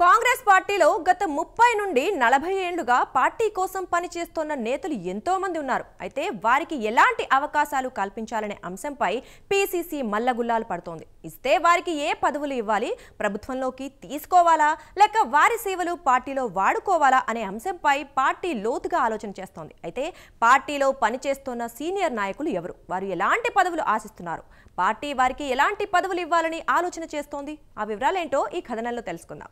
కాంగ్రెస్ పార్టీలో గత 30 నుండి 40 ఏళ్లుగా పార్టీ కోసం పనిచేస్తున్న నేతలు ఎంతో మంది ఉన్నారు. అయితే వారికి ఎలాంటి అవకాశాలు కల్పించాలనే అంశంపై పీసీసీ మల్లగుల్లాలు పడుతోంది. ఇస్తే వారికి ఏ పదవులు ఇవ్వాలి, ప్రభుత్వంలోకి తీసుకోవాలా లేక వారి సేవలు పార్టీలో వాడుకోవాలా అనే అంశంపై పార్టీ లోతుగా ఆలోచన చేస్తోంది. అయితే పార్టీలో పనిచేస్తున్న సీనియర్ నాయకులు ఎవరు, వారు ఎలాంటి పదవులు ఆశిస్తున్నారు, పార్టీ వారికి ఎలాంటి పదవులు ఇవ్వాలని ఆలోచన చేస్తోంది, ఆ వివరాలేంటో ఈ కథనంలో తెలుసుకుందాం.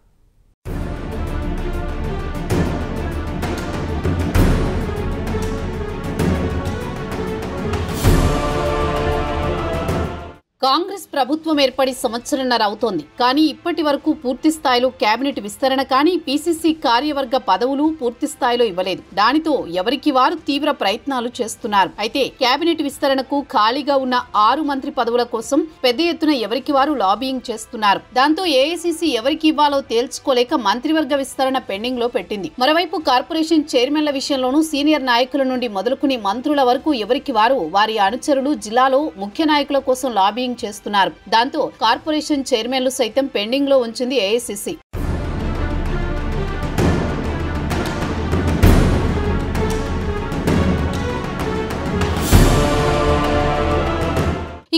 కాంగ్రెస్ ప్రభుత్వం ఏర్పడి సంవత్సరంన్నర అవుతోంది. కానీ ఇప్పటి వరకు పూర్తి స్థాయిలో కేబినెట్ విస్తరణ కానీ పీసీసీ కార్యవర్గ పదవులు పూర్తి స్థాయిలో ఇవ్వలేదు. దానితో ఎవరికి వారు తీవ్ర ప్రయత్నాలు చేస్తున్నారు. అయితే కేబినెట్ విస్తరణకు ఖాళీగా ఉన్న 6 మంత్రి పదవుల కోసం పెద్ద ఎత్తున ఎవరికి వారు లాబియింగ్ చేస్తున్నారు. దాంతో ఏఐసీసీ ఎవరికి ఇవ్వాలో తేల్చుకోలేక మంత్రివర్గ విస్తరణ పెండింగ్ లో పెట్టింది. మరోవైపు కార్పొరేషన్ చైర్మన్ల విషయంలోనూ సీనియర్ నాయకుల నుండి మొదలుకుని మంత్రుల వరకు ఎవరికి వారు వారి అనుచరులు జిల్లాలో ముఖ్య నాయకుల కోసం లాబియింగ్ చేస్తున్నారు. దాంతో కార్పొరేషన్ చైర్మన్లు సైతం పెండింగ్ లో ఉంచింది ఏఐసీసీ.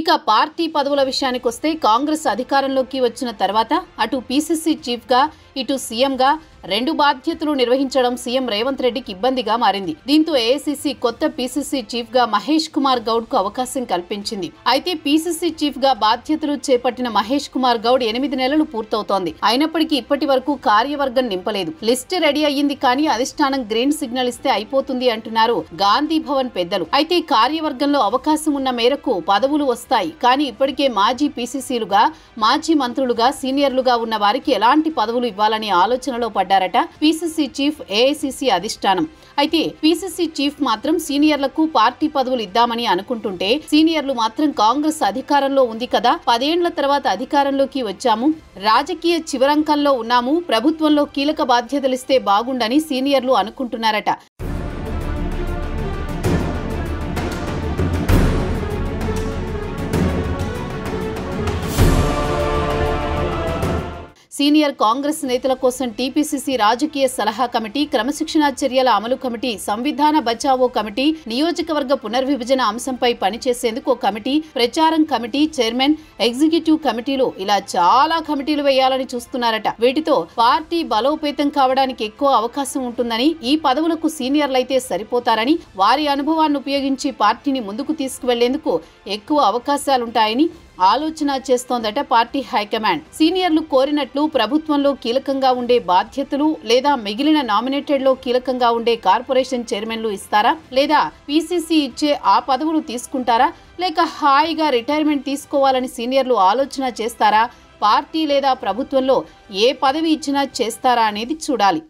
ఇక పార్టీ పదవుల విషయానికి వస్తే కాంగ్రెస్ అధికారంలోకి వచ్చిన తర్వాత అటు పీసీసీ చీఫ్ గా ఇటు సీఎం గా 2 బాధ్యతలు నిర్వహించడం సీఎం రేవంత్ రెడ్డికి ఇబ్బందిగా మారింది. దీంతో ఏఐసీసీ కొత్త పీసీసీ చీఫ్ గా మహేష్ కుమార్ గౌడ్ కు అవకాశం కల్పించింది. అయితే పీసీసీ చీఫ్ గా బాధ్యతలు చేపట్టిన మహేష్ కుమార్ గౌడ్ 8 నెలలు పూర్తవుతోంది. అయినప్పటికీ ఇప్పటి వరకు కార్యవర్గం నింపలేదు. లిస్ట్ రెడీ అయ్యింది కానీ అధిష్టానం గ్రీన్ సిగ్నల్ ఇస్తే అయిపోతుంది అంటున్నారు గాంధీ భవన్ పెద్దలు. అయితే కార్యవర్గంలో అవకాశం ఉన్న మేరకు పదవులు వస్తాయి. కానీ ఇప్పటికే మాజీ పీసీసీలుగా, మాజీ మంత్రులుగా, సీనియర్లుగా ఉన్న వారికి ఎలాంటి పదవులు ఇవ్వాలని ఆలోచనలో పడ్డారట పీసీసీ చీఫ్, ఏఐసీసీ అధిష్టానం. అయితే పీసీసీ చీఫ్ మాత్రం సీనియర్లకు పార్టీ పదవులు ఇద్దామని అనుకుంటుంటే సీనియర్లు మాత్రం కాంగ్రెస్ అధికారంలో ఉంది కదా, 10 ఏళ్ల తర్వాత అధికారంలోకి వచ్చాము, రాజకీయ చివరంకంలో ఉన్నాము, ప్రభుత్వంలో కీలక బాధ్యతలిస్తే బాగుండని సీనియర్లు అనుకుంటున్నారట. సీనియర్ కాంగ్రెస్ నేతల కోసం టీపీసీసీ రాజకీయ సలహా కమిటీ, క్రమశిక్షణా చర్యల అమలు కమిటీ, సంవిధాన బచావో కమిటీ, నియోజకవర్గ పునర్విభజన అంశంపై పనిచేసేందుకు కమిటీ, ప్రచారం కమిటీ, చైర్మన్, ఎగ్జిక్యూటివ్ కమిటీలు ఇలా చాలా కమిటీలు వేయాలని చూస్తున్నారట. వీటితో పార్టీ బలోపేతం కావడానికి ఎక్కువ అవకాశం ఉంటుందని, ఈ పదవులకు సీనియర్లైతే సరిపోతారని, వారి అనుభవాన్ని ఉపయోగించి పార్టీని ముందుకు తీసుకువెళ్లేందుకు ఎక్కువ అవకాశాలుంటాయని ఆలోచన చేస్తోందట పార్టీ హైకమాండ్. సీనియర్లు కోరినట్లు ప్రభుత్వంలో కీలకంగా ఉండే బాధ్యతలు లేదా మిగిలిన నామినేటెడ్ లో కీలకంగా ఉండే కార్పొరేషన్ చైర్మన్లు ఇస్తారా, లేదా పీసీసీ ఇచ్చే ఆ పదవులు తీసుకుంటారా, లేక హాయిగా రిటైర్మెంట్ తీసుకోవాలని సీనియర్లు ఆలోచన చేస్తారా, పార్టీ లేదా ప్రభుత్వంలో ఏ పదవి ఇచ్చినా చేస్తారా అనేది చూడాలి.